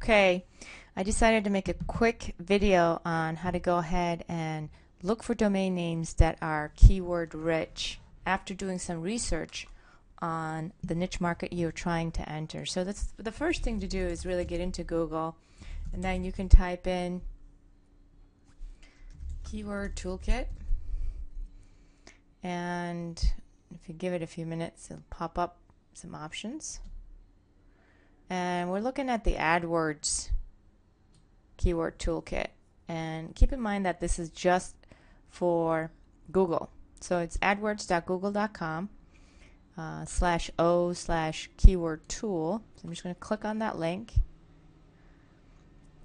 Okay, I decided to make a quick video on how to go ahead and look for domain names that are keyword rich after doing some research on the niche market you're trying to enter. So that's the first thing to do is really get into Google, and then you can type in keyword toolkit, and if you give it a few minutes it'll pop up some options. And we're looking at the AdWords keyword toolkit, and keep in mind that this is just for Google, so it's adwords.google.com /o/keyword tool. So I'm just going to click on that link,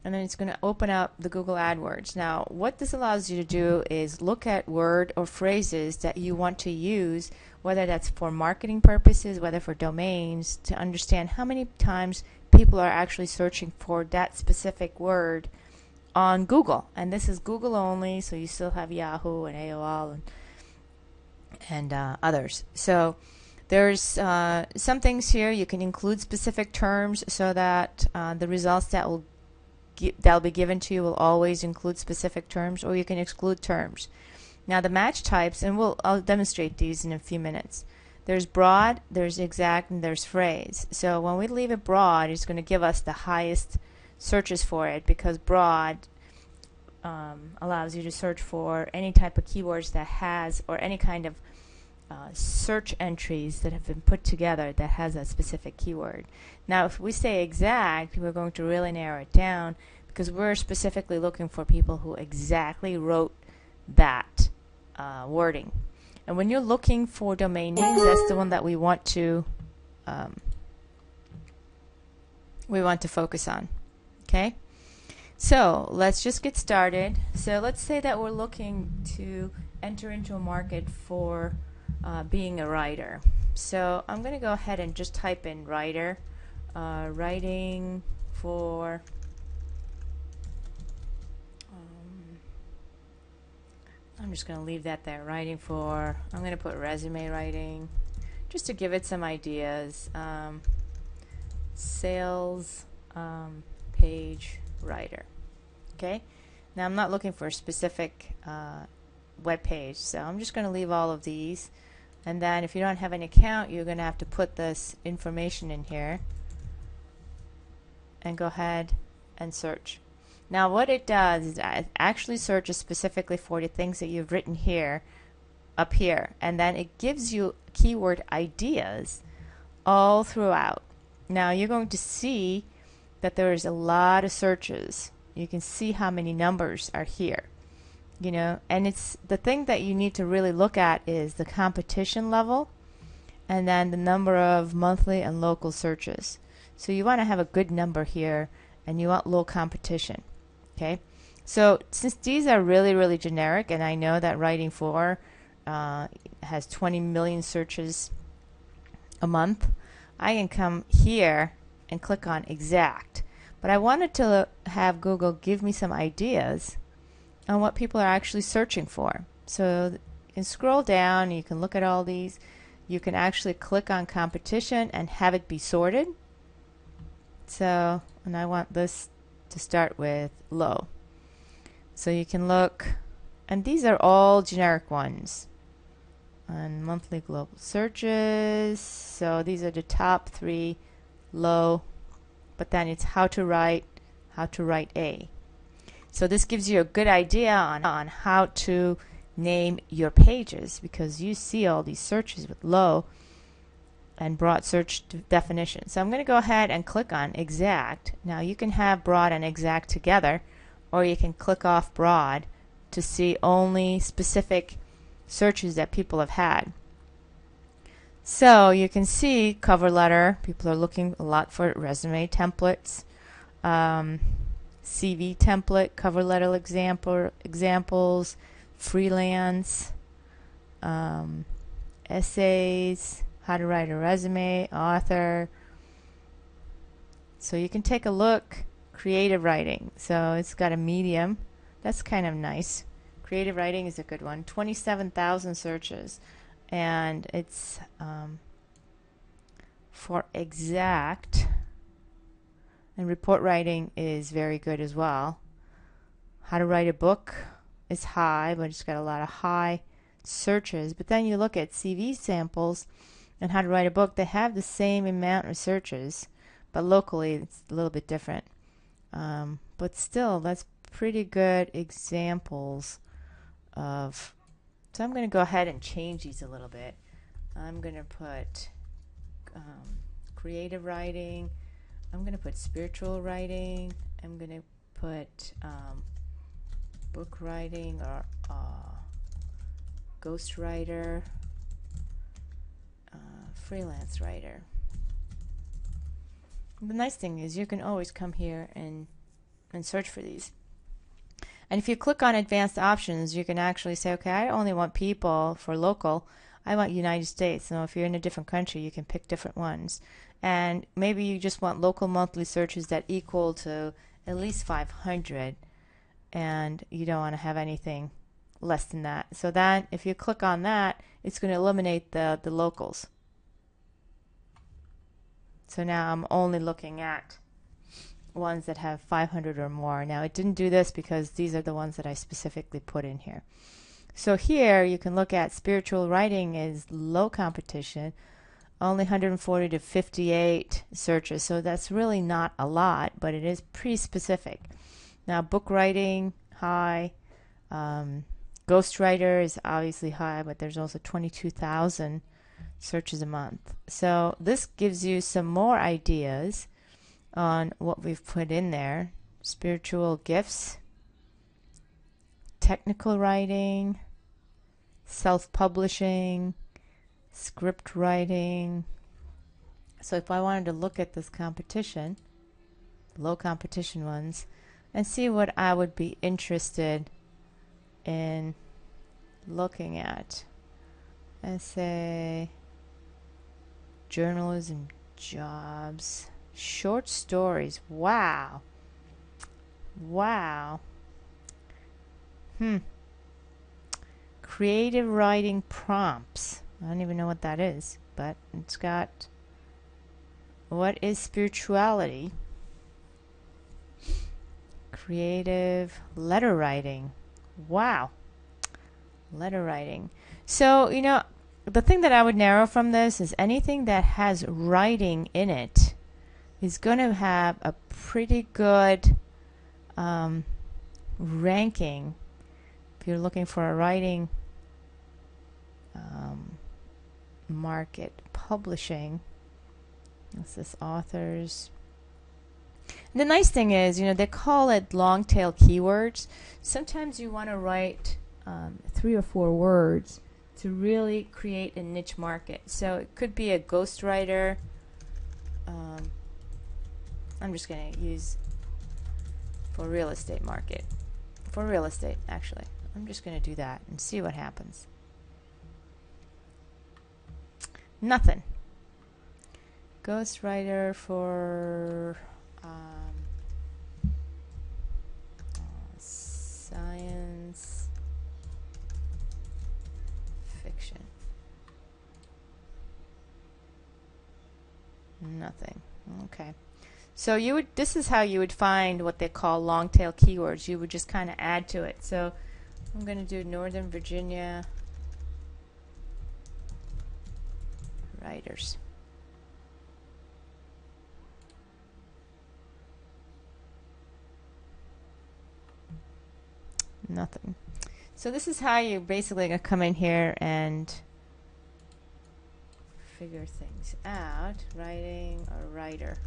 and then it's going to open up the Google AdWords. Now what this allows you to do is look at word or phrases that you want to use, whether that's for marketing purposes, whether for domains, to understand how many times people are actually searching for that specific word on Google. And this is Google only, so you still have Yahoo and AOL and others. So there's some things here. You can include specific terms so that the results that'll be given to you will always include specific terms, or you can exclude terms. Now the match types, and I'll demonstrate these in a few minutes. There's broad, there's exact, and there's phrase. So when we leave it broad, it's going to give us the highest searches for it, because broad allows you to search for any type of keywords that has, or any kind of search entries that have been put together that has a specific keyword. Now if we say exact, we're going to really narrow it down, because we're specifically looking for people who exactly wrote that wording. And when you're looking for domain names, that's the one that we want to focus on. Okay, so let's just get started. So let's say that we're looking to enter into a market for being a writer. So I'm going to go ahead and just type in writer, writing for I'm just going to leave that there. Writing for, I'm going to put resume writing, just to give it some ideas. Sales page writer. Okay. Now I'm not looking for a specific web page, so I'm just going to leave all of these. And then if you don't have an account, you're going to have to put this information in here and go ahead and search. Now what it does is it actually searches specifically for the things that you've written here, up here, and then it gives you keyword ideas all throughout. Now you're going to see that there is a lot of searches. You can see how many numbers are here, you know, and it's the thing that you need to really look at is the competition level, and then the number of monthly and local searches. So you want to have a good number here, and you want low competition. Okay, so since these are really generic, and I know that writing for has 20 million searches a month, I can come here and click on exact. But I wanted to have Google give me some ideas on what people are actually searching for. So you can scroll down, you can look at all these. You can actually click on competition and have it be sorted. So, and I want this to start with low. So you can look, and these are all generic ones. And monthly global searches, so these are the top 3 low, but then it's how to write A. So this gives you a good idea on how to name your pages, because you see all these searches with low and broad search definition. So I'm going to go ahead and click on exact. Now you can have broad and exact together, or you can click off broad to see only specific searches that people have had. So you can see cover letter, people are looking a lot for resume templates, CV template, cover letter examples, freelance, essays, how to write a resume, author. So you can take a look. Creative writing, so it's got a medium, that's kind of nice. Creative writing is a good one. 27,000 searches, and it's for exact And report writing is very good as well. How to write a book is high, but it's got a lot of high searches. But then you look at CV samples and how to write a book, they have the same amount of searches, but locally it's a little bit different. But still, that's pretty good examples of. So I'm going to go ahead and change these a little bit. I'm going to put creative writing. I'm going to put spiritual writing. I'm going to put book writing or ghostwriter, freelance writer. The nice thing is you can always come here and search for these. And if you click on advanced options, you can actually say, okay, I only want people for local. I want United States. So if you're in a different country, you can pick different ones. And maybe you just want local monthly searches that equal to at least 500. And you don't want to have anything less than that. So then if you click on that, it's going to eliminate the locals. So now I'm only looking at ones that have 500 or more. Now it didn't do this because these are the ones that I specifically put in here. So here you can look at spiritual writing is low competition, only 140 to 58 searches. So that's really not a lot, but it is pretty specific. Now book writing, high. Ghostwriter is obviously high, but there's also 22,000 searches a month. So this gives you some more ideas on what we've put in there. Spiritual gifts, technical writing, self-publishing, script writing. So if I wanted to look at this competition, low competition ones, and see what I would be interested in looking at. Essay, journalism, jobs, short stories. Wow. Creative writing prompts. I don't even know what that is, but it's got what is spirituality? Creative letter writing. Wow. Letter writing. So, the thing that I would narrow from this is anything that has writing in it is going to have a pretty good ranking. If you're looking for a writing market, publishing. What's this? Authors. And the nice thing is, they call it long tail keywords. Sometimes you want to write 3 or 4 words to really create a niche market. So it could be a ghostwriter. I'm just going to use for real estate market. For real estate, actually. I'm just going to do that and see what happens. Nothing. Ghostwriter for science fiction. Nothing. Okay. So this is how you would find what they call long tail keywords. You would just kind of add to it. So I'm going to do Northern Virginia writers. Nothing. So this is how you basically going to come in here and figure things out. Writing or writer.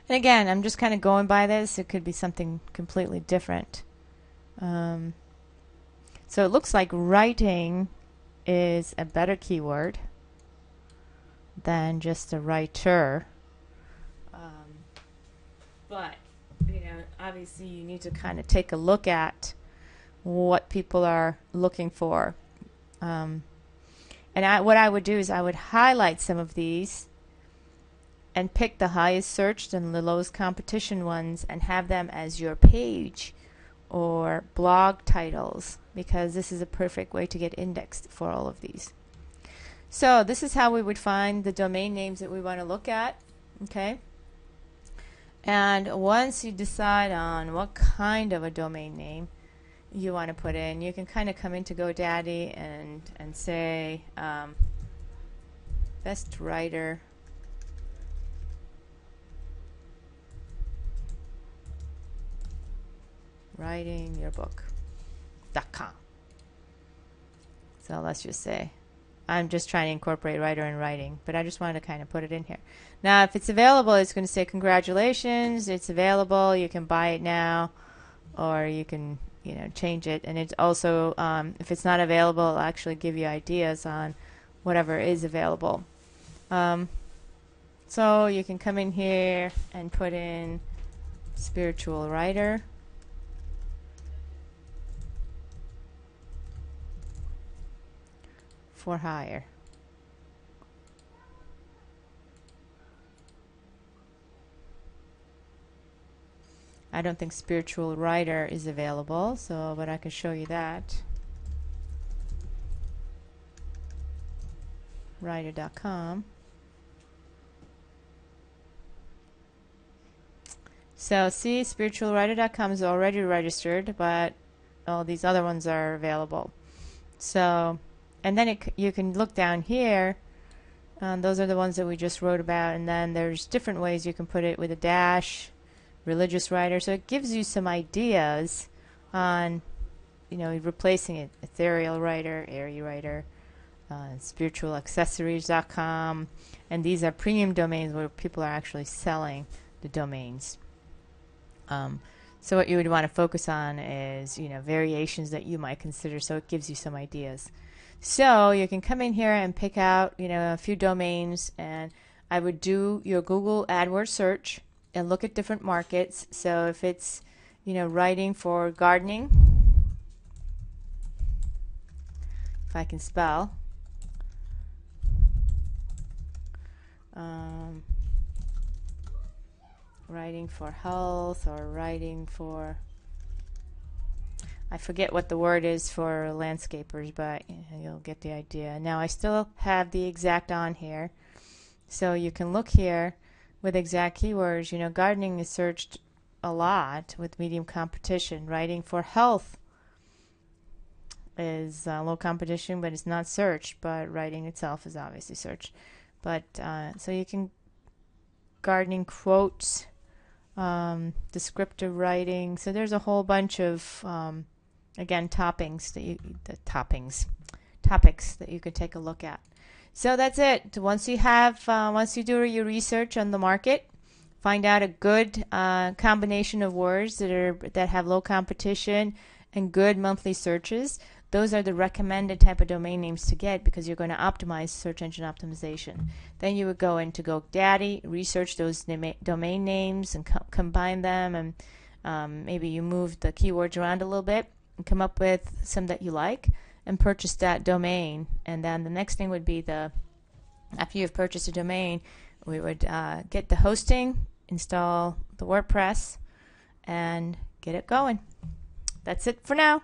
And again, I'm just kind of going by this. It could be something completely different. So it looks like writing is a better keyword than just a writer. But, obviously you need to kind of take a look at what people are looking for. And what I would do is I would highlight some of these and pick the highest searched and the lowest competition ones and have them as your page or blog titles, because this is a perfect way to get indexed for all of these. So this is how we would find the domain names that we want to look at. Okay. And once you decide on what kind of a domain name you want to put in, you can kind of come into GoDaddy and say best writer writing your book.com. So let's just say I'm just trying to incorporate writer and writing, but I just wanted to kind of put it in here. Now, if it's available, it's going to say congratulations, it's available. You can buy it now, or you can, change it. And it's also, if it's not available, it'll actually give you ideas on whatever is available. So you can come in here and put in spiritual writer. For hire. I don't think spiritual writer is available, but I can show you that. Writer.com. So see, spiritualwriter.com is already registered, but all these other ones are available. So, and then you can look down here. Those are the ones that we just wrote about, and then there's different ways you can put it with a dash, religious writer. So it gives you some ideas on, replacing it. Ethereal writer, airy writer, spiritualaccessories.com, and these are premium domains where people are actually selling the domains. So what you would want to focus on is, variations that you might consider. So it gives you some ideas. So you can come in here and pick out, a few domains, and I would do your Google AdWords search and look at different markets. So if it's, writing for gardening, if I can spell, writing for health, or writing for, I forget what the word is for landscapers, but you'll get the idea. Now I still have the exact on here, so you can look here with exact keywords. Gardening is searched a lot with medium competition. Writing for health is low competition, but it's not searched, but writing itself is obviously searched. But so you can, gardening quotes, descriptive writing. So there's a whole bunch of again, topics that you could take a look at. So that's it. Once you do your research on the market, find out a good combination of words that have low competition and good monthly searches. Those are the recommended type of domain names to get, because you're going to optimize search engine optimization. Then you would go into GoDaddy, research those domain names and combine them, and maybe you move the keywords around a little bit and come up with some that you like and purchase that domain. And then the next thing would be after you've purchased a domain, we would get the hosting, install the WordPress, and get it going. That's it for now.